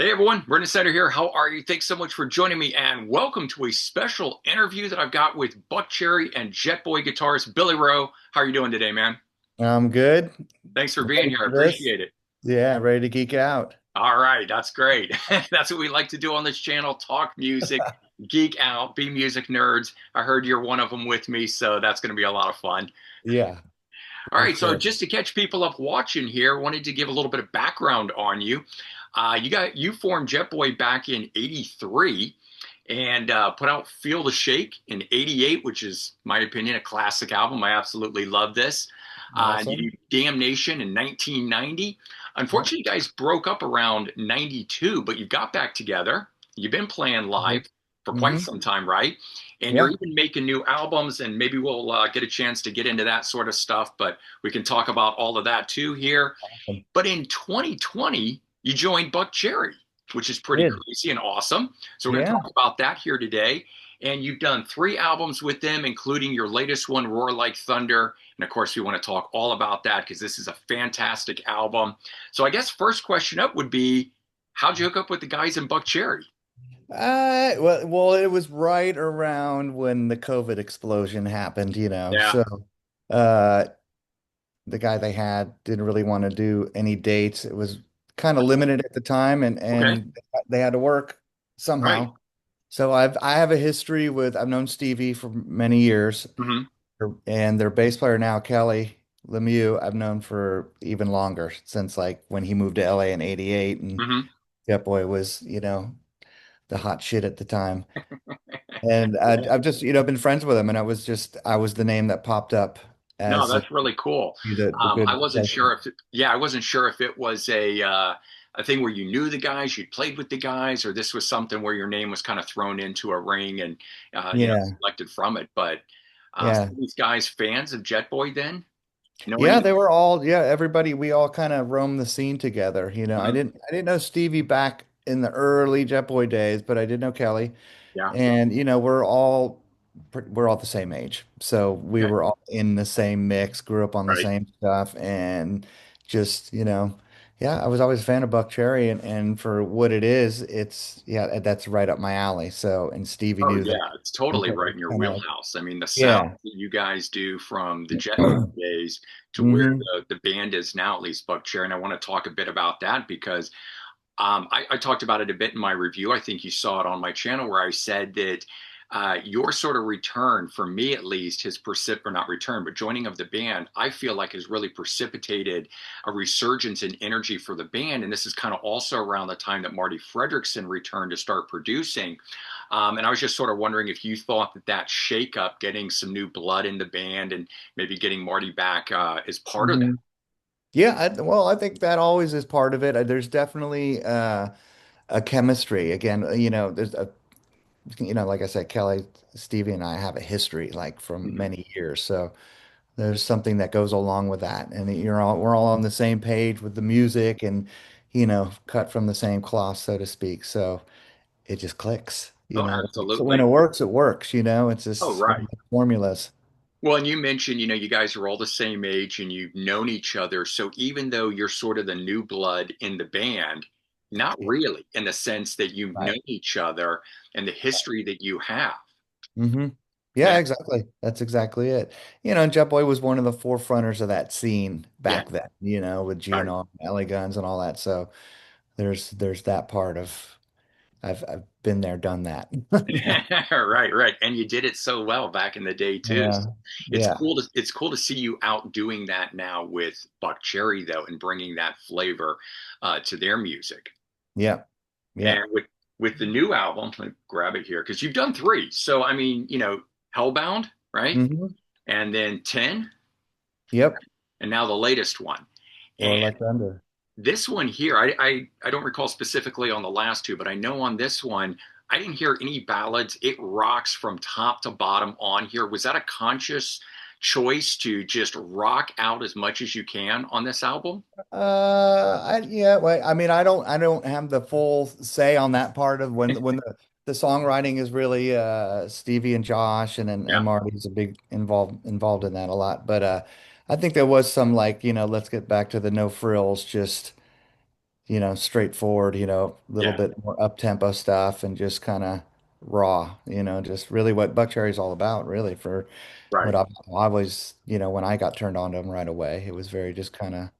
Hey everyone, Brendan Snyder here. How are you? Thanks so much for joining me, and welcome to a special interview that I've got with Buckcherry and Jetboy guitarist Billy Rowe. How are you doing today, man? I'm good. Thanks for being Ready here. I for this? appreciate it. Yeah, ready to geek out. All right, that's great. That's what we like to do on this channel, talk music, geek out, be music nerds. I heard you're one of them with me, so that's going to be a lot of fun. Yeah, All for right, so sure. just to catch people up watching here, wanted to give a little bit of background on you. You formed Jetboy back in '83 and put out Feel the Shake in '88, which is, in my opinion, a classic album. I absolutely love this. You Awesome. do Damnation in 1990. Yep. Unfortunately, you guys broke up around '92, but you got back together. You've been playing live for quite Mm-hmm. some time, right? And you're Yeah. even making new albums, and maybe we'll get a chance to get into that sort of stuff, but we can talk about all of that too here. Awesome. But in 2020, you joined Buckcherry, which is pretty Did. crazy and awesome. So we're going to Yeah. talk about that here today. And you've done three albums with them, including your latest one, Roar Like Thunder. And of course, we want to talk all about that because this is a fantastic album. So I guess first question up would be, how'd you hook up with the guys in Buckcherry? Well, it was right around when the COVID explosion happened, Yeah. So, uh, the guy they had didn't really want to do any dates. It was kind of limited at the time, and Okay. they had to work Right. somehow. So I have a history with I've known Stevie for many years. Mm-hmm. And their bass player now, Kelly Lemieux, I've known for even longer, since like when he moved to LA in '88 and Mm-hmm. Jet Boy was, the hot shit at the time. And Yeah. I've just, been friends with him, and I was the name that popped up No, as that's really cool. the I good wasn't person. sure if, yeah, I wasn't sure if it was a thing where you knew the guys, you'd played with the guys, or this was something where your name was kind of thrown into a ring and Yeah, selected from it. But yeah. some of these guys fans of Jet Boy then, know Yeah, any? they were all, yeah, everybody, we all kind of roamed the scene together. Mhm. I didn't know Stevie back in the early Jet Boy days, but I did know Kelly. Yeah. And we're all the same age. So we Okay. were all in the same mix, grew up on the Right. same stuff, and just, yeah, I was always a fan of Buck Cherry, and for what it is, it's yeah, that's right up my alley. So and Stevie Oh knew that. yeah, it's totally So right it's in your kind of like, wheelhouse. I mean, the sound yeah. that you guys do from the Jetboy days to where Hmm. the band is now, at least Buckcherry, and I want to talk a bit about that because I talked about it a bit in my review. I think you saw it on my channel where I said that your sort of return, for me at least, has or not return, but joining of the band, I feel like has really precipitated a resurgence in energy for the band. And this is kind of also around the time that Marty Fredrickson returned to start producing. And I was just sort of wondering if you thought that that shakeup, getting some new blood in the band and maybe getting Marty back, is part of that. Hmm. Yeah, well, I think that always is part of it. There's definitely a chemistry. Again, there's a like I said, Kelly, Stevie, and I have a history like from Mhm. many years. So there's something that goes along with that. And we're all on the same page with the music and, cut from the same cloth, so to speak. So it just clicks, Oh, So when absolutely. it works, it works, It's Oh, just one right. of the formulas. Well, and you mentioned, you guys are all the same age and you've known each other. So even though you're sort of the new blood in the band, not Yeah, really in the sense that you've right. known each other and the history that you have. Hmm. Yeah, Yeah, exactly. That's exactly it. And Jet Boy was one of the forefronters of that scene yeah, back then, with right. GNR, LA Guns and all that. So there's that part of I've been there, done that. Right, right. And you did it so well back in the day too. Yeah. So Yeah. it's cool to see you out doing that now with Buck Cherry though and bringing that flavor to their music. Yeah. Yeah. And with the new album, let me grab it here because you've done three. So I mean, Hellbound, right? Hmm. And then 10, Yep. and now the latest one. Or And like thunder. this one here, I don't recall specifically on the last two, but I know on this one, I didn't hear any ballads. It rocks from top to bottom on here. Was that a conscious choice to just rock out as much as you can on this album? Yeah, well, I mean, I don't have the full say on that part of when the songwriting is really Stevie and Josh Yeah. and Marty's a big involved in that a lot. But I think there was some like, let's get back to the no frills, just straightforward, a little Yeah, bit more up-tempo stuff and just kind of raw, just really what Buckcherry is all about, really, for right. what I was, when I got turned on to them right away. It was very just kind of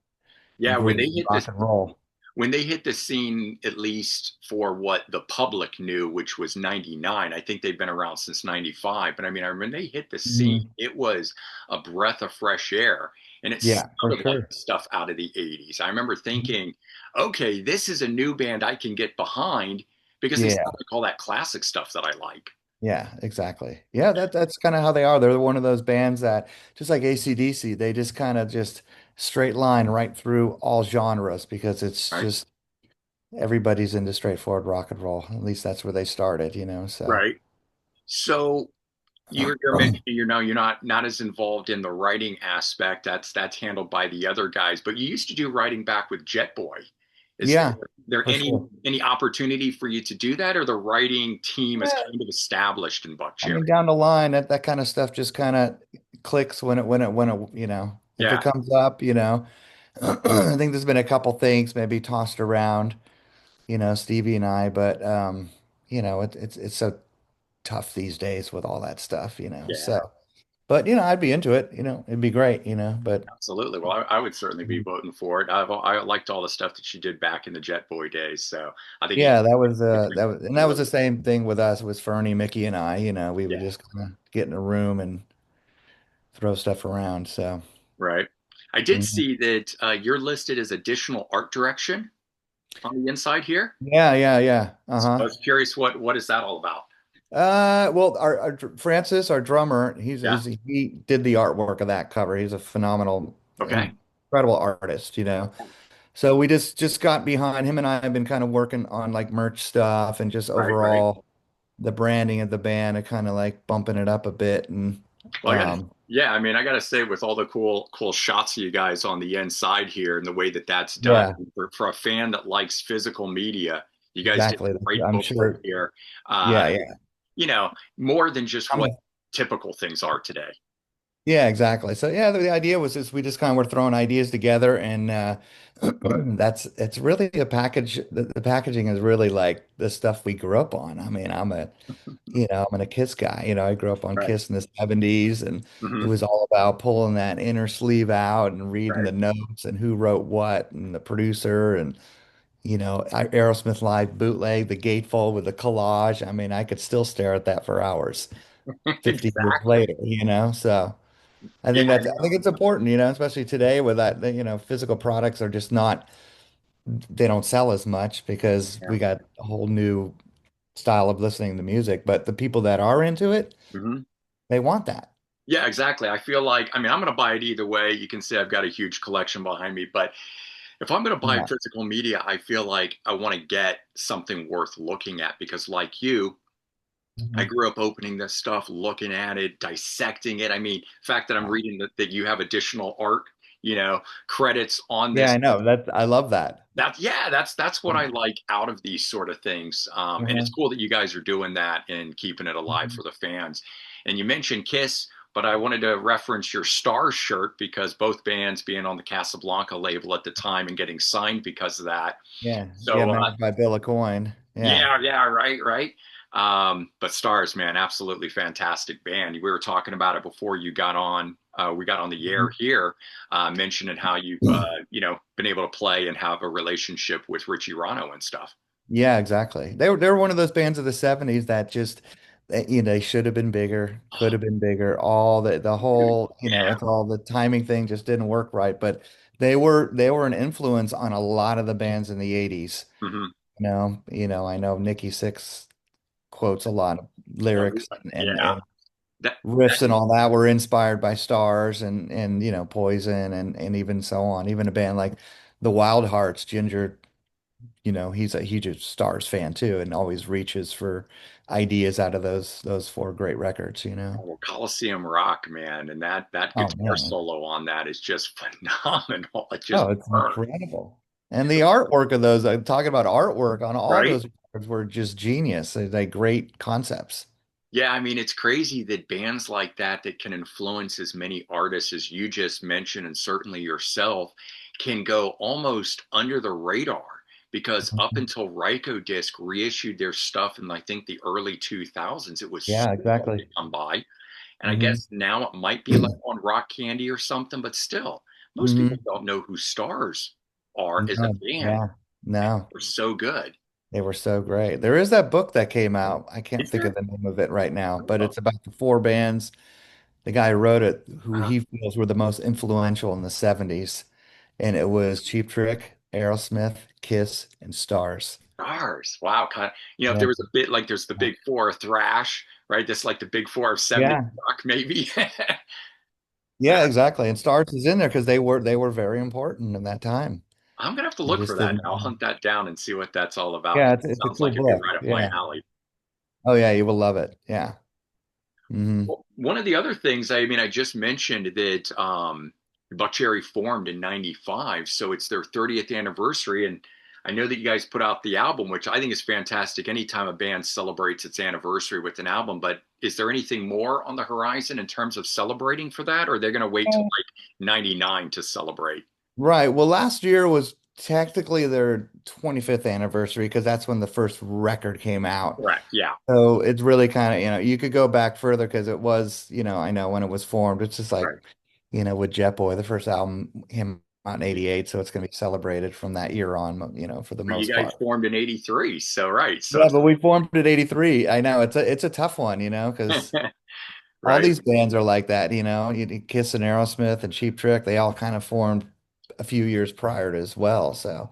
Yeah, gritty rock and roll. when they hit the scene, at least for what the public knew, which was 99, I think they've been around since 95. But I mean, when they hit the scene, Mhm. it was a breath of fresh air. And it Yeah, for sounded like sure. the stuff out of the 80s. I remember Mhm. thinking, okay, this is a new band I can get behind because they Yeah. sound like all that classic stuff that I like. Yeah, exactly. Yeah, that's kind of how they are. They're one of those bands that, just like AC/DC, they just kind of just straight line right through all genres because it's Right. just everybody's into straightforward rock and roll. At least that's where they started, so. Right. So you're mentioning you're not as involved in the writing aspect. That's handled by the other guys. But you used to do writing back with Jetboy. Is Yeah, there for sure. any opportunity for you to do that, or the writing team is Yeah, kind of established in I Buckcherry? mean, down the line, that kind of stuff just kind of clicks when it, if it Yeah, comes up, I think there's been a couple things maybe tossed around, Stevie and I, but it's so tough these days with all that stuff, yeah, so, but I'd be into it, it'd be great, but absolutely. Well, I would certainly be voting for it. I liked all the stuff that you did back in the Jetboy days. So I think you yeah, that was really, the same thing with us. It was Fernie, Mickey, and I, we would yeah, just kind of get in a room and throw stuff around, so. right. I did Mhm. see that you're listed as additional art direction on the inside here. Yeah, yeah, yeah. So I Uh-huh. was curious, what is that all about? Well, Francis, our drummer, Yeah. he did the artwork of that cover. He's a phenomenal, Okay. incredible artist. So we just got behind him, and I have been kind of working on like merch stuff and just Right. Right. overall the branding of the band and kind of like bumping it up a bit. And Well, um, yeah. I mean, I gotta say, with all the cool shots of you guys on the inside here and the way that that's done, yeah, for a fan that likes physical media, you guys did exactly. a great I'm booklet sure. here. Uh, Yeah, yeah. you know, more than just I'm what a typical things are today. Yeah, exactly. So yeah, the idea was just we just kind of were throwing ideas together, and it's really a package. The packaging is really like the stuff we grew up on. I mean, I'm a Kiss guy. I grew up on Right. Kiss in the '70s, and it Hmm. was all about pulling that inner sleeve out and reading Right. the notes and who wrote what and the producer and Aerosmith Live bootleg, the gatefold with the collage. I mean, I could still stare at that for hours, 50 years Exactly. later. So. Yeah. I think it's important, especially today with that, physical products are just not, they don't sell as much because Yeah. we got a whole new style of listening to music. But the people that are into it, Hmm. they want that. Yeah, exactly. I feel like, I mean, I'm going to buy it either way. You can see I've got a huge collection behind me, but if I'm going to buy Yeah. physical media, I feel like I want to get something worth looking at because, like you, I Mhm. grew up opening this stuff, looking at it, dissecting it. I mean, the fact that I'm Yeah. reading that you have additional art, credits on Yeah, this. I know. I love that. That's what I like out of these sort of things. And it's Uh-huh. cool that you guys are doing that and keeping it alive Mhm. for the fans. And you mentioned Kiss, but I wanted to reference your Stars shirt because both bands being on the Casablanca label at the time and getting signed because of that. Yeah. Yeah. So Members by Bill Coin. Yeah. yeah, right. But Stars, man, absolutely fantastic band. We were talking about it before you got on. We got on the air Mhm. here, mentioning how you've been able to play and have a relationship with Richie Rano and stuff. Yeah, exactly. They were one of those bands of the '70s that just they should have been bigger, could have been bigger. All the Dude, whole, yeah. it's all the timing thing just didn't work right. But they were an influence on a lot of the bands in the '80s. Hmm. I know Nikki Sixx quotes a lot of lyrics Yeah. and That riffs and all that were inspired by Stars and Poison and even so on. Even a band like the Wild Hearts, Ginger. He's a huge Stars fan too, and always reaches for ideas out of those four great records. well, Coliseum Rock, man, and that Oh guitar man. solo on that is just phenomenal. It just Oh, it's burns, incredible. And the artwork of those, I'm talking about artwork on all right? those records were just genius. They're great concepts. Yeah, I mean, it's crazy that bands like that can influence as many artists as you just mentioned, and certainly yourself, can go almost under the radar because up until Rykodisc reissued their stuff in I think the early 2000s, it was Yeah, so hard to exactly. come by. And I Hmm. guess now it might be like on Rock Candy or something, but still, most people Hmm. don't know who Stars are as a No, band. yeah, no, They're so good. they were so great. There is that book that came out. I can't Is think there? of the name of it right now, but Oh, it's about the four bands. The guy who wrote it, who uh, he feels were the most influential in the 70s. And it was Cheap Trick, Aerosmith, Kiss, and Stars. Stars. Wow. Kind of, if Yeah. there was a bit like there's the big four of thrash, right? That's like the big four of 70s Yeah. rock, maybe. Yeah, exactly. And Stars is in there because they were very important in that time. I'm gonna have to They look for just that. didn't. I'll hunt that down and see what that's all about Yeah, because it's it a sounds cool like it'd be book. right up my Yeah. alley. Oh yeah, you will love it. Yeah. Hmm. Well, one of the other things, I mean, I just mentioned that Buckcherry formed in '95, so it's their 30th anniversary, and I know that you guys put out the album, which I think is fantastic. Anytime a band celebrates its anniversary with an album, but is there anything more on the horizon in terms of celebrating for that, or are they going to wait till like '99 to celebrate? Right. Well, last year was technically their 25th anniversary because that's when the first record came out. Correct. Yeah. So it's really kind of, you could go back further because it was, I know when it was formed. It's just like, Right. with Jetboy, the first album came out in 88. So it's going to be celebrated from that year on, for the But you most guys part. formed in '83, so right. So Yeah, but we formed at 83. I know it's a tough one, because all right. these bands are like that, Kiss and Aerosmith and Cheap Trick, they all kind of formed a few years prior to as well. So,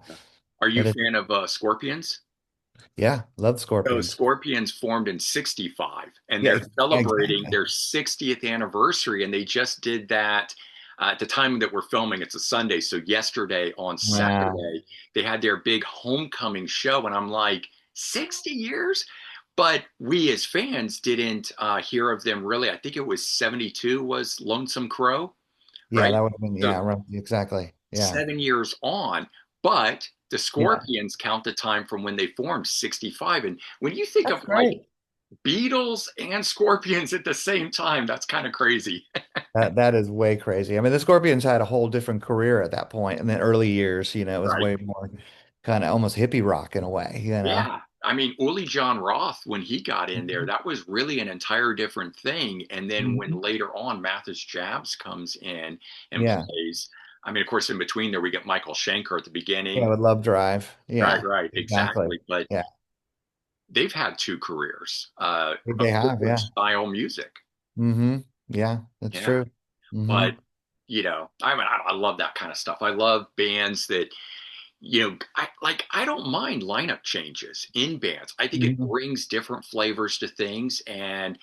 Are you but a it, fan of Scorpions? yeah, love So Scorpions. Scorpions formed in '65 and Yeah, they're yeah, celebrating exactly. their 60th anniversary. And they just did that at the time that we're filming. It's a Sunday. So yesterday on Wow. Saturday, they had their big homecoming show. And I'm like, 60 years? But we as fans didn't hear of them really. I think it was '72 was Lonesome Crow, Yeah, right? that would have been, So yeah, right, exactly. Yeah. 7 years on, but the Yeah. Scorpions count the time from when they formed 65. And when you think That's of like great. Beatles and Scorpions at the same time, that's kind of crazy. That is way crazy. I mean, the Scorpions had a whole different career at that point. In the early years, it was Right. way more kind of almost hippie rock in a way. Yeah. I mean, Uli John Roth, when he got in there, Mhm. that was really an entire different thing. And then when Mhm. later on Mathis Jabs comes in and Yeah. plays, I mean, of course, in between there, we get Michael Schenker at the Yeah, beginning. with Love Drive. Right, Yeah, right, exactly. exactly. But Yeah. they've had two careers They of have, different yeah. style music. Yeah, that's Yeah. true. Hmm. But, I mean, I love that kind of stuff. I love bands that I don't mind lineup changes in bands. I think it Hmm. brings different flavors to things and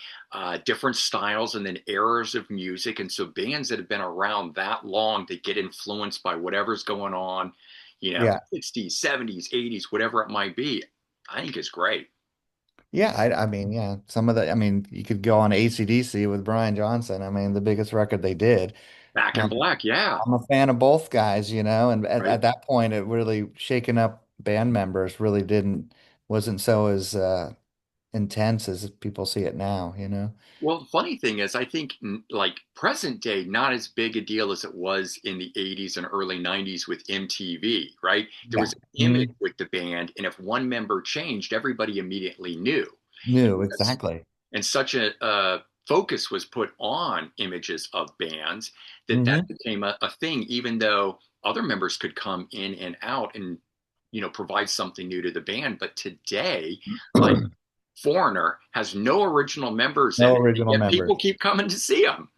different styles and then eras of music. And so bands that have been around that long that get influenced by whatever's going on, Yeah. 60s, 70s, 80s, whatever it might be, I think is great. Yeah, I mean, yeah, I mean, you could go on AC/DC with Brian Johnson. I mean, the biggest record they did. Back in Um, Black, yeah, I'm a fan of both guys, and at right. that point, it really shaking up band members really wasn't so as intense as people see it now. Well, the funny thing is, I think like present day, not as big a deal as it was in the '80s and early '90s with MTV, right? There Yeah. was an image Mhm. with the band, and if one member changed, everybody immediately knew. New, That's- exactly. And such a focus was put on images of bands that Hmm. became a thing, even though other members could come in and out and provide something new to the band. But today, like Foreigner has no original members in No it, and original yet members. people keep coming to see him,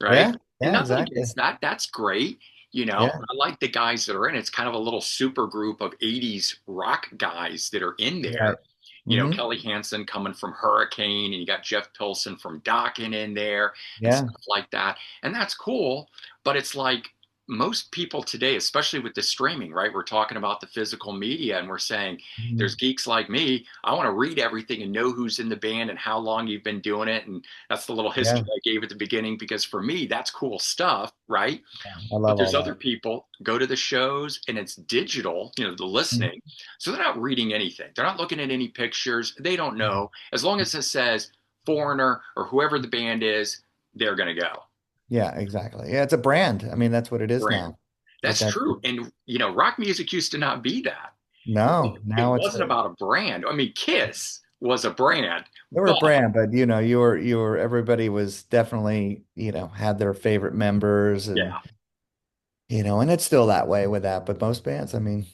right? Yeah, And yeah, nothing exactly. against that. That's great. Yeah, I like the guys that are in. It's kind of a little super group of '80s rock guys that are in there. right. Hmm. Kelly Hansen coming from Hurricane, and you got Jeff Pilson from Dokken in there and Yeah. stuff like that. And that's cool. But it's like most people today, especially with the streaming, right? We're talking about the physical media and we're saying there's Mhm. geeks like me. I want to read everything and know who's in the band and how long you've been doing it. And that's the little Yeah, history I gave at the beginning because for me, that's cool stuff, right? I But love all there's other that. people go to the shows and it's digital, the Mhm. listening. So they're not reading anything. They're not looking at any pictures. They don't know. As long as it says Foreigner or whoever the band is, they're going to go. Yeah, exactly. Yeah, it's a brand. I mean, that's what it is Brand. now. That's That's true. And rock music used to not be that. No, It now it's wasn't about a brand. I mean, Kiss was a brand, they were a but brand, but you were everybody was definitely, had their favorite members and yeah, and it's still that way with that. But most bands, I mean,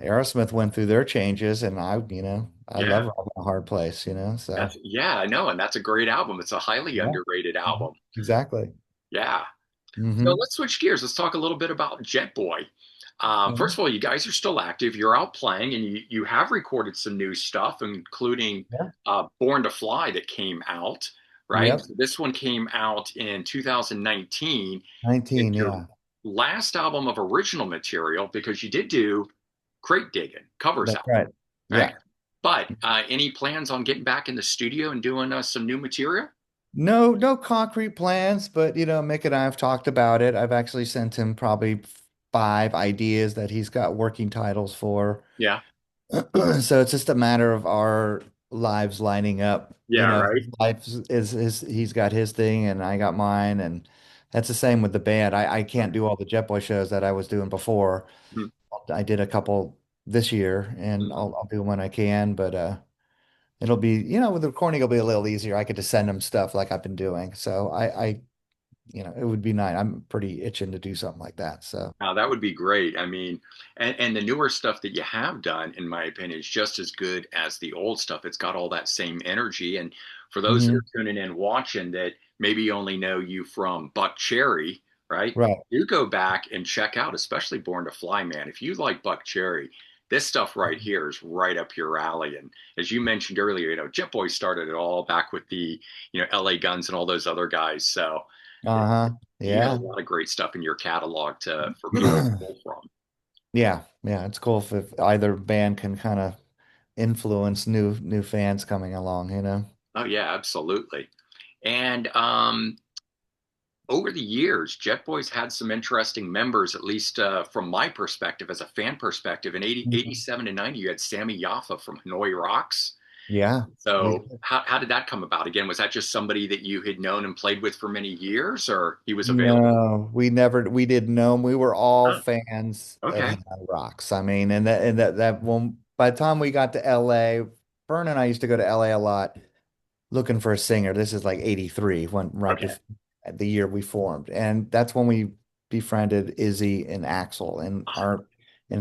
Aerosmith went through their changes and I love yeah, Rock a Hard Place, so yeah, I know, and that's a great album. It's a highly yeah. underrated Mhm. album. Exactly. Yeah. So Hmm. let's switch gears. Let's talk a little bit about Jetboy. First Hmm. of all, you guys are still active. You're out playing, and you have recorded some new stuff, including Yeah. "Born to Fly" that came out. Right. Yep. So this one came out in 2019. It's 19, your yeah. last album of original material because you did do crate digging covers That's out, right. right? Yeah. But any plans on getting back in the studio and doing some new material? No, no concrete plans, but Mick and I have talked about it. I've actually sent him probably 5 ideas that he's got working titles for. Yeah. So it's just a matter of our lives lining up. Yeah. His Right. life is he's got his thing and I got mine, and that's the same with the band. I can't do all the Jet Boy shows that I was doing before. Mhm. I did a couple this year, and Mhm. I'll do them when I can, but it'll be, with the recording, it'll be a little easier. I could just send him stuff like I've been doing. So it would be nice. I'm pretty itching to do something like that. So, Now that would be great. I mean, and the newer stuff that you have done, in my opinion, is just as good as the old stuff. It's got all that same energy. And for those that mhm. are tuning in, watching that maybe only know you from Buckcherry, right? Right. You go back and check out, especially Born to Fly, man. If you like Buckcherry, this stuff right here is right up your alley. And as you mentioned earlier, Jet Boy started it all back with the, LA Guns and all those other guys. So Uh-huh. you got a Yeah. lot of great stuff in your catalog to for people to pull from. Yeah. Yeah. It's cool if either band can kind of influence new fans coming along. Oh yeah, absolutely. And over the years, Jet Boy's had some interesting members, at least from my perspective as a fan perspective. In 80, Mhm. 87 and 90, you had Sammy Yaffa from Hanoi Rocks. Yeah. We So how did that come about? Again, was that just somebody that you had known and played with for many years, or he was available? No, we didn't know him. We were all Oh, fans of okay. Hanoi Rocks. I mean, and that when by the time we got to LA, Vern and I used to go to LA a lot looking for a singer. This is like 83, when right Okay. before the year we formed. And that's when we befriended Izzy and Axel and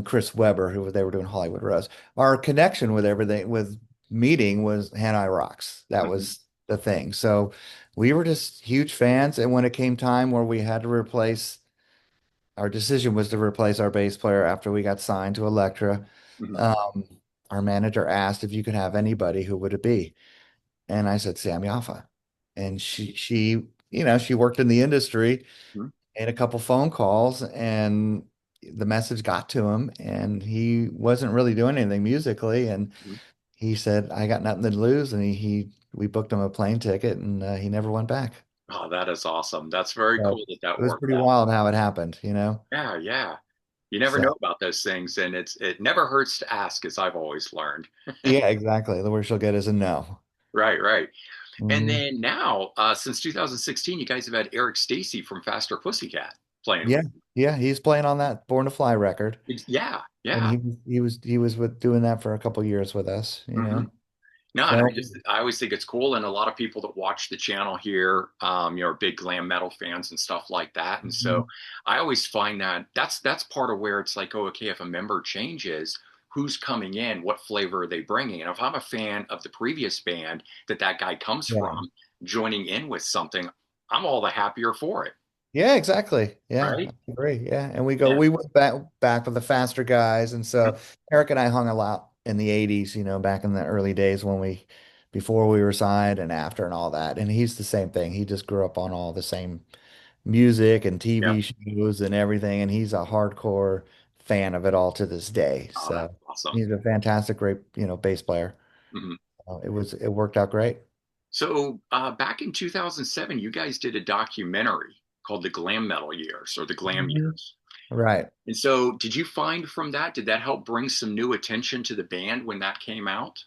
Chris Webber, they were doing Hollywood Rose. Our connection with everything with meeting was Hanoi Rocks. That Mhm. was the thing. So we were just huge fans. And when it came time where we had to replace, our decision was to replace our bass player after we got signed to Elektra. Mhm. Um, our manager asked if you could have anybody, who would it be? And I said, Sam Yaffa. And she worked in the industry, Mhm. made a couple phone calls, and the message got to him, and he wasn't really doing anything musically. And Mhm. he said, I got nothing to lose. And we booked him a plane ticket, and he never went back. Oh, that is awesome. That's very So cool that that it was worked pretty out. wild how it happened. Yeah, yeah. You never know So about those things, and it never hurts to ask, as I've always learned. yeah, exactly. The worst she'll get is a no. Right, right. And Mhm. then now, since 2016, you guys have had Eric Stacy from Faster Pussycat playing Yeah, with yeah, he's playing on that Born to Fly record. you. Yeah, And yeah. he was with doing that for a couple years with us. Hmm. No, and So I always think it's cool, and a lot of people that watch the channel here, are big glam metal fans and stuff like that, and so mhm. I always find that that's part of where it's like, oh, okay, if a member changes, who's coming in, what flavor are they bringing, and if I'm a fan of the previous band that guy comes Yeah. from, joining in with something, I'm all the happier for it, Yeah, exactly. Yeah, I right? agree. Yeah. And Yeah. we went back with the faster guys. And so Eric and I hung a lot in the 80s, back in the early days before we were signed and after and all that. And he's the same thing. He just grew up on all the same music and Yeah. TV shows and everything. And he's a hardcore fan of it all to this day. Oh, that's So awesome. he's a fantastic, great, bass player. Mhm. It worked out great. So back in 2007, you guys did a documentary called the Glam Metal Years or the Glam Mhm. Years. Right. And so, did you find from that, did that help bring some new attention to the band when that came out?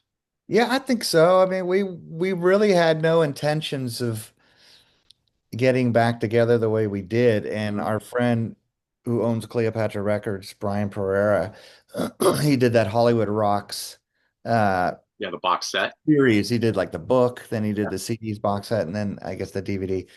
Yeah, I think so. I mean, we really had no intentions of getting back together the way we did. And Mhm. our friend who owns Cleopatra Records, Brian Pereira. He did that Hollywood Rocks uh Yeah, the box set. series. He did like the book, then he did Yeah. the CDs box set, and then I guess the DVD.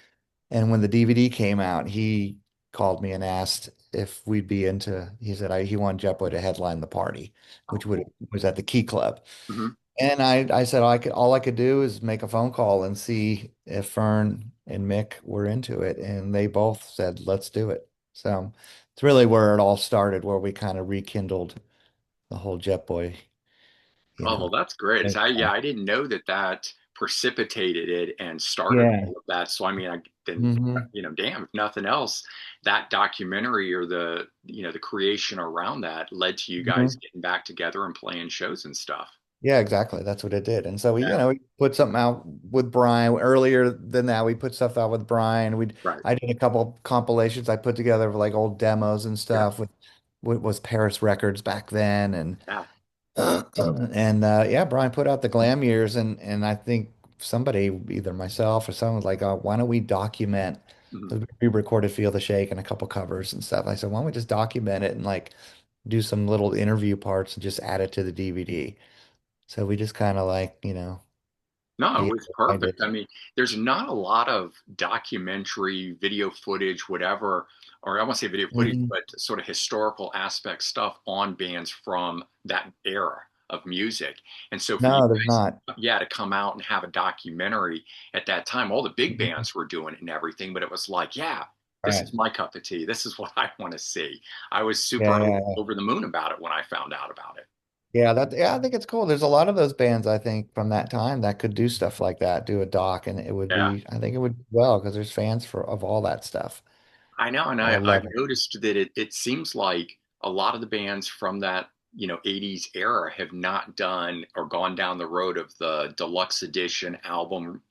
And when the DVD came out, he called me and asked if we'd be into, he said he wanted Jetboy to headline the party, Oh, which would cool. was at the Key Club. Hmm. And I said all I could do is make a phone call and see if Fern and Mick were into it. And they both said, let's do it. So it's really where it all started, where we kind of rekindled the whole Jetboy, you Oh, know. well, that's great. Thing. Yeah, I didn't know that that precipitated it and started Yeah. all of that. So, I mean, I then, Hmm. damn, if nothing else, that documentary or the creation around that led to you guys Hmm. getting back together and playing shows and stuff. Yeah, exactly. That's what it did. And so Yeah, we put something out with Brian earlier than that. We put stuff out with Brian. right. I did a couple compilations I put together of like old demos and Yeah, stuff with what was Paris Records back then. And yeah. yeah, Brian put out the Glam Years, and I think somebody, either myself or someone, was like, why don't we document? Mhm. 'Cause we recorded Feel the Shake and a couple covers and stuff. I said, why don't we just document it and like do some little interview parts and just add it to the DVD? So we just kind of like, No, it was DIY'd perfect. it. I mean, there's not a lot of documentary, video footage, whatever, or I won't say video footage, Mhm. but sort of historical aspect stuff on bands from that era of music. And so for you No, there's guys, not. yeah, to come out and have a documentary at that time, all the big Mhm. bands were doing it and everything, but it was like, yeah, this Right. is my cup of tea. This is what I want to see. I was Yeah, super yeah, yeah. over the moon about it when I found out about it. Yeah, I think it's cool. There's a lot of those bands I think from that time that could do stuff like that, do a doc, and it would Yeah. be, I think it would do well because there's fans for of all that stuff. I know, and I I've love it. noticed that it seems like a lot of the bands from that 80s era have not done or gone down the road of the deluxe edition album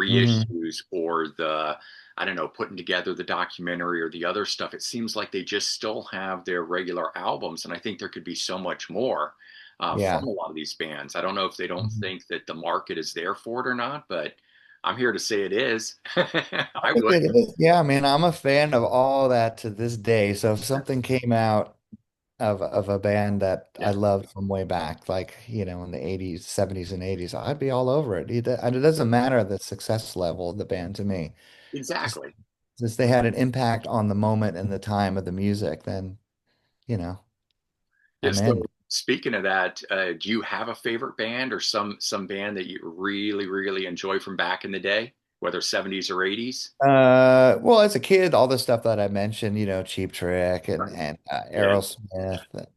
Hmm. reissues or the I don't know putting together the documentary or the other stuff. It seems like they just still have their regular albums, and I think there could be so much more from Yeah. a lot of these bands. I don't know if they don't Mhm. think that the market is there for it or not, but I'm here to say it is. I I think would. it is. Yeah, I mean, I'm a fan of all that to this day. So if something came out of a band that I Yeah, loved from way back, like, in the 80s, 70s and 80s, I'd be all over it. And it doesn't matter the success level of the band to me. Just exactly. since they had an impact on the moment and the time of the music, then, you know, Yeah, I'm in. so speaking of that, do you have a favorite band or some band that you really, really enjoy from back in the day, whether 70s or 80s? Well, as a kid, all the stuff that I mentioned, Cheap Trick and Right. Yeah. Aerosmith,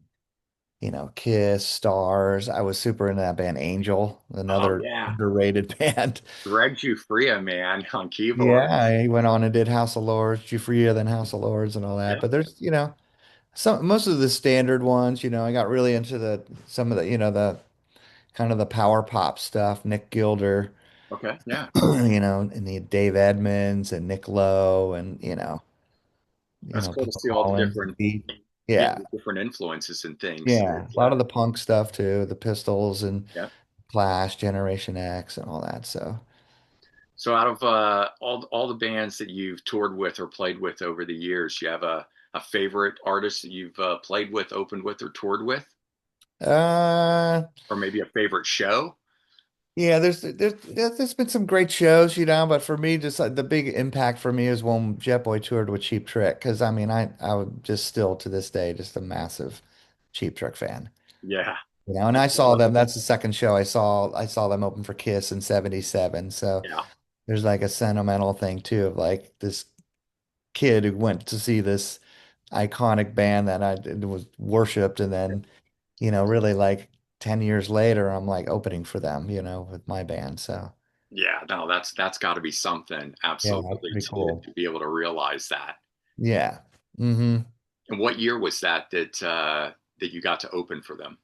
Kiss, Stars. I was super into that band Angel, Oh another yeah. underrated band. Greg Giuffria, man, on keyboards. Yeah, he went on and did House of Lords, Jufria, then House of Lords and all that. Yeah. But there's, some most of the standard ones, I got really into the some of the, the kind of the power pop stuff, Nick Gilder, Okay. Yeah. and the Dave Edmunds and Nick Lowe and, That's cool to Phil see all the Collins, different, yeah, Yeah. the different influences and things. Yeah. A lot of the punk stuff too, the Pistols and Yeah. Clash, Generation X and all that. So, So out of all the bands that you've toured with or played with over the years, you have a favorite artist that you've played with, opened with, or toured with, uh, or maybe a favorite show? yeah, there's been some great shows, but for me, just like the big impact for me is when Jetboy toured with Cheap Trick, because I mean, I would just still to this day just a massive Cheap Trick fan, Yeah. and I saw them. That's the second show I saw them open for Kiss in '77. So Yeah. there's like a sentimental thing too of like this kid who went to see this iconic band that I was worshipped, and then really like 10 years later, I'm like opening for them, with my band. So. Yeah, no, that's got to be something Yeah, that's absolutely pretty to cool. be able to realize that. Yeah. Hmm. And what year was that you got to open for them?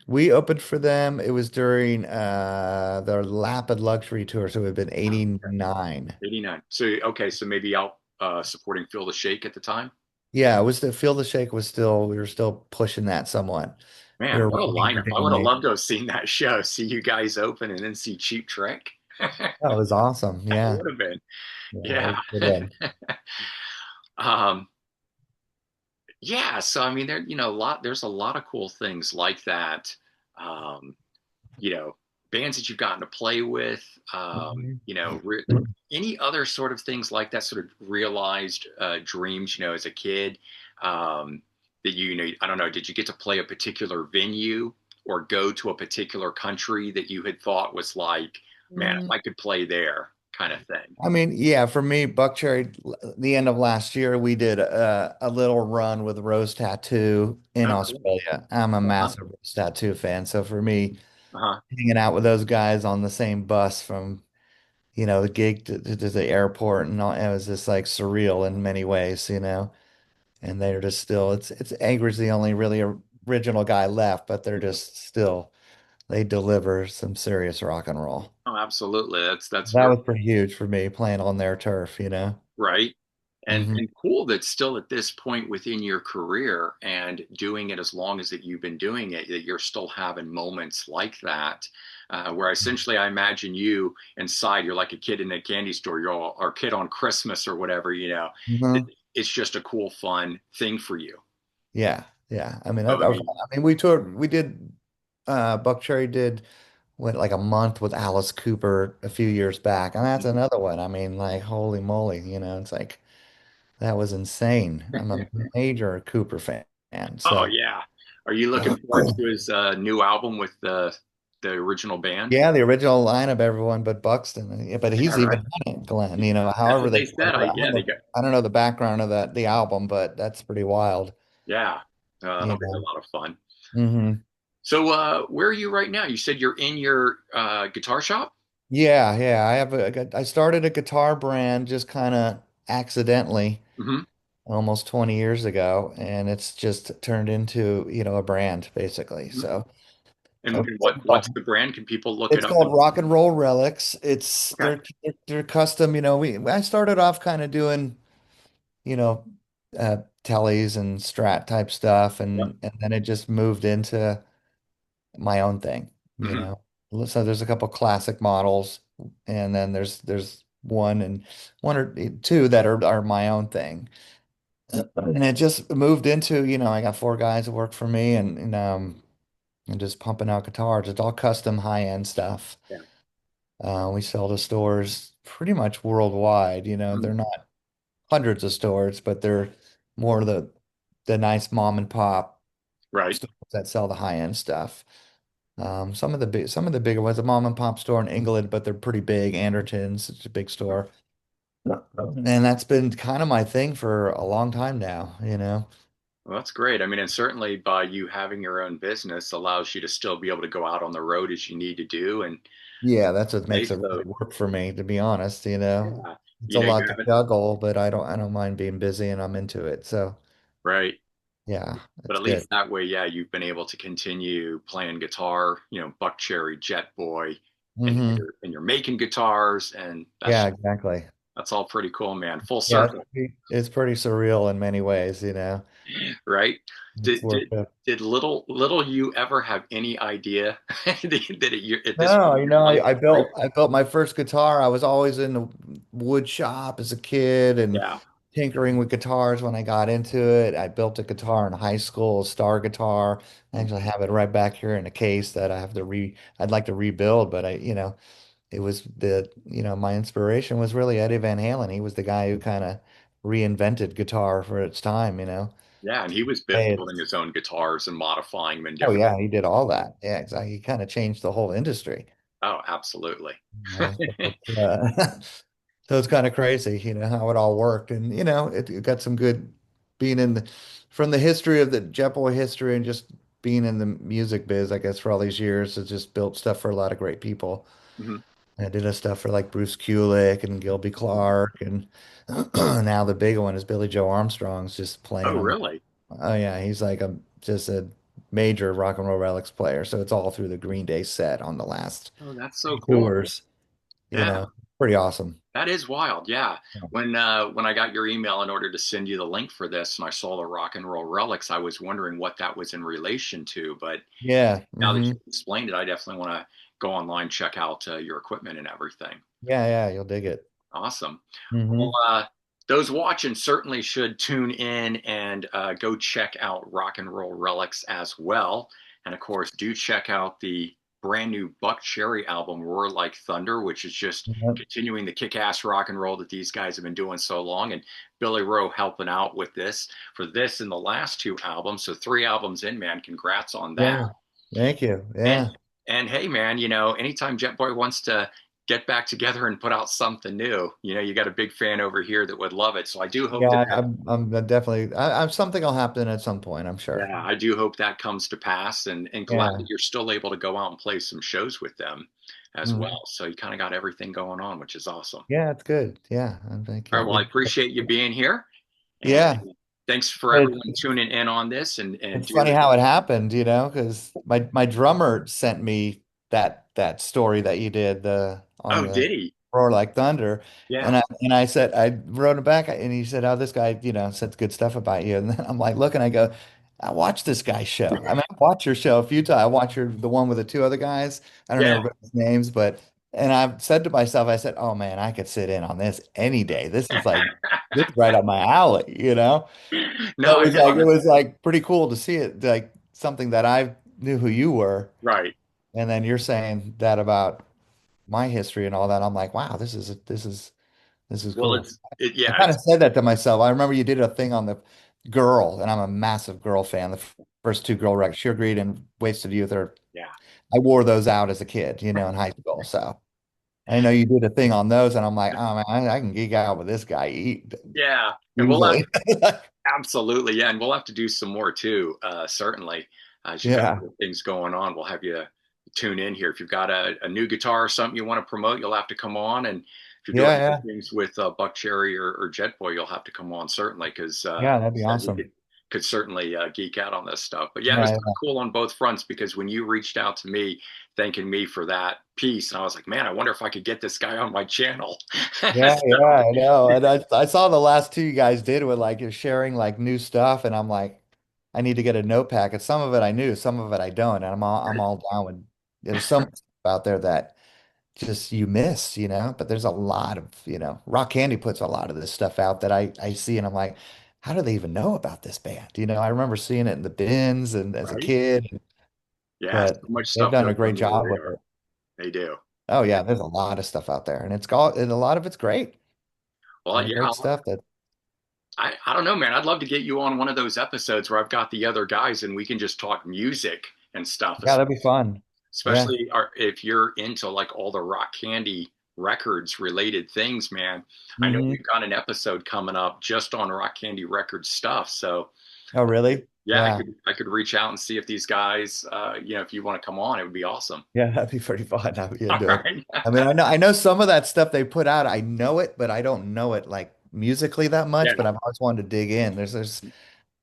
We opened for them. It was during their Lapid Luxury Tour, so it would have been Oh, okay. 89. 89. So okay, so maybe out supporting Feel the Shake at the time. Yeah, it was the Feel the Shake was still, we were still pushing that somewhat. We Man, were what a waiting for lineup. I would have donate. loved to have seen that show, see you guys open and then see Cheap Trick. That was awesome. That Yeah. would have been. Yeah, it Yeah. was good. Um, Yeah, so I mean, there's a lot of cool things like that. Um, you know, bands that you've gotten to play with, Mhm. any other sort of things like that, sort of realized dreams, as a kid, that I don't know, did you get to play a particular venue or go to a particular country that you had thought was like, man, if Mm, I could play there, kind of thing? I mean, yeah, for me, Buckcherry, the end of last year, we did a little run with Rose Tattoo in Oh, cool. Australia. I'm a Uh-huh. massive Rose Tattoo fan. So for me, Uh-huh. hanging out with those guys on the same bus from, the gig to the airport and all, it was just like surreal in many ways. And they're just still, it's Anger's the only really original guy left, but they're just still, they deliver some serious rock and roll. Oh, absolutely. That's That very was pretty huge for me playing on their turf. right. And Hmm. cool that still at this point within your career and doing it as long as that you've been doing it, that you're still having moments like that, where essentially I imagine you inside, you're like a kid in a candy store, you're all, or a kid on Christmas or whatever, Hmm. it's just a cool, fun thing for you. Yeah, yeah. I mean, So, that was, I mean, we did, Buckcherry did what, like a month with Alice Cooper a few years back, and that's another one. I mean, like, holy moly, it's like that was insane. I'm a major Cooper fan, oh so yeah. Are you looking forward to his new album with the original band? yeah, the original lineup, everyone but Buxton. Yeah, but Yeah, he's right. even done it, Glenn. That's However what they they put said. it. Yeah, they got I don't know the background of the album, but that's pretty wild. yeah. You That'll be a know. lot of fun. Hmm. So, where are you right now? You said you're in your guitar shop? Yeah, yeah. I started a guitar brand just kind of accidentally Hmm. almost 20 years ago, and it's just turned into, a brand basically. Hmm. So And what's the brand? Can people look it it's up? called Rock and Roll Relics. It's Okay. they're custom, I started off kind of doing, you know, tellies and strat type stuff, Yep. and then it just moved into my own thing, you Hmm. know. So there's a couple classic models, and then there's one or two that are my own thing. And it just moved into, I got four guys that work for me and just pumping out guitars. It's all custom high-end stuff. Yeah. We sell to stores pretty much worldwide. Mhm. They're not hundreds of stores, but they're more the nice mom and pop Right. stores that sell the high-end stuff. Some of the bigger ones, a mom and pop store in England, but they're pretty big. Anderton's, it's a big store. And that's been kind of my thing for a long time now. Well, that's great. I mean, and certainly by you having your own business allows you to still be able to go out on the road as you need to do and Yeah, that's what play. makes it really So, work for me, to be honest. yeah, It's a you lot to haven't, juggle, but I don't mind being busy and I'm into it. So right. yeah, But it's at good. least that way, yeah, you've been able to continue playing guitar, Buckcherry, Jetboy, and Hmm. you're making guitars, and Yeah, exactly. that's all pretty cool, man. Full Yeah, circle. it's pretty surreal in many ways. Right? It's Did worked did out. did little you ever have any idea at this No, point in your life? Right? I built my first guitar. I was always in the wood shop as a kid and Yeah. tinkering with guitars when I got into it. I built a guitar in high school, a Star guitar. I actually have it right back here in a case that I'd like to rebuild, but it was my inspiration was really Eddie Van Halen. He was the guy who kind of reinvented guitar for its time. Yeah, and he was Hey, building his own guitars and modifying them in oh different. yeah, he did all that. Yeah, exactly. He kind of changed the whole industry. Oh, absolutely. So so it's kind of crazy, how it all worked. And, it got some good being from the history of the Jetboy history and just being in the music biz, I guess, for all these years. It's just built stuff for a lot of great people. Mhm. I did a stuff for like Bruce Kulick and Gilby Clarke. And now the big one is Billy Joe Armstrong's just Oh, playing on really? oh yeah, he's like just a major rock and roll relics player. So it's all through the Green Day set on the last Oh, that's so cool. tours, you Yeah, know, pretty awesome. that is wild. Yeah. When I got your email in order to send you the link for this and I saw the rock and roll relics, I was wondering what that was in relation to. But Yeah. now that Hmm. you explained it, I definitely want to go online, check out your equipment and everything. Yeah, yeah, you'll dig it. Awesome. Well, Hmm. those watching certainly should tune in and go check out Rock and Roll Relics as well. And of course, do check out the brand new Buckcherry album, Roar Like Thunder, which is just Yep. continuing the kick ass rock and roll that these guys have been doing so long. And Billy Rowe helping out with this for this and the last two albums. So 3 albums in, man. Congrats on that. Yeah. Thank you. And Yeah. hey, man, anytime Jetboy wants to get back together and put out something new, you got a big fan over here that would love it. So I do hope that Yeah, I'm definitely, I'm something will happen at some point, I'm sure. yeah, I do hope that comes to pass, and glad that Yeah. you're still able to go out and play some shows with them as Mhm. well. So you kind of got everything going on, which is awesome. Yeah, it's good. Yeah. I think All right, well, I we, appreciate you being here, and yeah. thanks for It, everyone tuning in on this, and it's do funny how it happened, because my drummer sent me that story that you did the on oh, the did he? Roar Like Thunder, Yeah, and I said, I wrote it back, and he said, "Oh, this guy, said good stuff about you." And then I'm like, looking, I go, "I watched this guy's show. I mean, I watched your show a few times. I watched the one with the two other guys. I don't know yeah. everybody's names, but." And I've said to myself, I said, "Oh man, I could sit in on this any day. This is right up my alley." So No, yeah, it was like pretty cool to see it, like something that I knew who you were, right. and then you're saying that about my history and all that. I'm like, wow, this is Well, cool. I yeah, kind of said that to myself. I remember you did a thing on the Girl, and I'm a massive Girl fan. The first two Girl records, Sugar Greed and Wasted Youth, are yeah, I wore those out as a kid, in high school. So I know you did a thing on those, and I'm like, oh man, I can geek out with this guy yeah. And we'll have easily. absolutely, yeah, and we'll have to do some more too. Certainly, as you've got Yeah, other things going on, we'll have you tune in here. If you've got a new guitar or something you want to promote, you'll have to come on. And if you're doing other yeah, things with Buckcherry or Jetboy, you'll have to come on certainly because yeah. That'd be said we awesome. could certainly geek out on this stuff. But yeah, it was Yeah, cool on both fronts because when you reached out to me thanking me for that piece, and I was like, man, I wonder if I could get this guy on my channel. yeah, So, yeah, I know. And I saw the last two you guys did with like you're sharing like new stuff, and I'm like, I need to get a note packet. Some of it I knew, some of it I don't, and I'm all down with. There's some stuff out there that just you miss, but there's a lot of, Rock Candy puts a lot of this stuff out that I see, and I'm like, how do they even know about this band? I remember seeing it in the bins and as a right? kid, Yeah, but so much they've stuff done a goes great under the job with radar. it. They do. Oh Yeah. yeah, there's a lot of stuff out there, and and a lot of it's great. A Well, lot of yeah, great stuff that. I don't know, man. I'd love to get you on one of those episodes where I've got the other guys and we can just talk music and stuff, Yeah, that'd be fun. Yeah. especially if you're into like all the rock candy records related things, man. I know we've Hmm. got an episode coming up just on rock candy record stuff. So Oh, really? yeah, Yeah. I could reach out and see if these guys, if you want to come on, it would be awesome. Yeah, that'd be pretty fun. I'd be All into it. right. I mean, I know some of that stuff they put out. I know it, but I don't know it like musically that Yeah. much. But I've always wanted to dig in.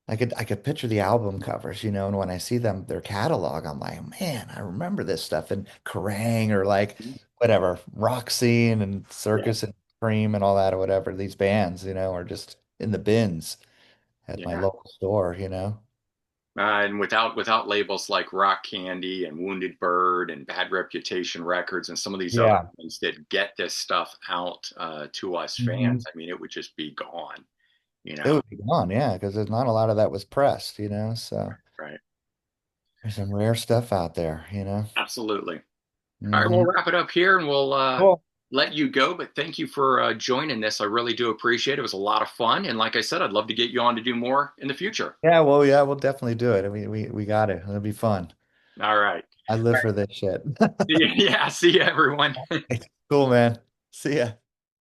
I could picture the album covers, and when I see their catalog, I'm like, man, I remember this stuff and Kerrang or like whatever, Rock Scene and Yeah. Circus and Cream and all that or whatever. These bands, are just in the bins at my Yeah. local store. And without labels like Rock Candy and Wounded Bird and Bad Reputation Records and some of these other Yeah. ones that get this stuff out to us Hmm. fans, I mean, it would just be gone, you It know? would be gone, yeah, because there's not a lot of that was pressed. So Right. there's some rare stuff out there. Absolutely. All right, we'll Hmm. wrap it up here and we'll Cool. let you go. But thank you for joining this. I really do appreciate it. It was a lot of fun. And like I said, I'd love to get you on to do more in the future. Yeah, well, yeah, we'll definitely do it. I mean, we got it. It'll be fun. All right. I All live right. for this shit. Yeah, see you, everyone. Cool, man. See ya.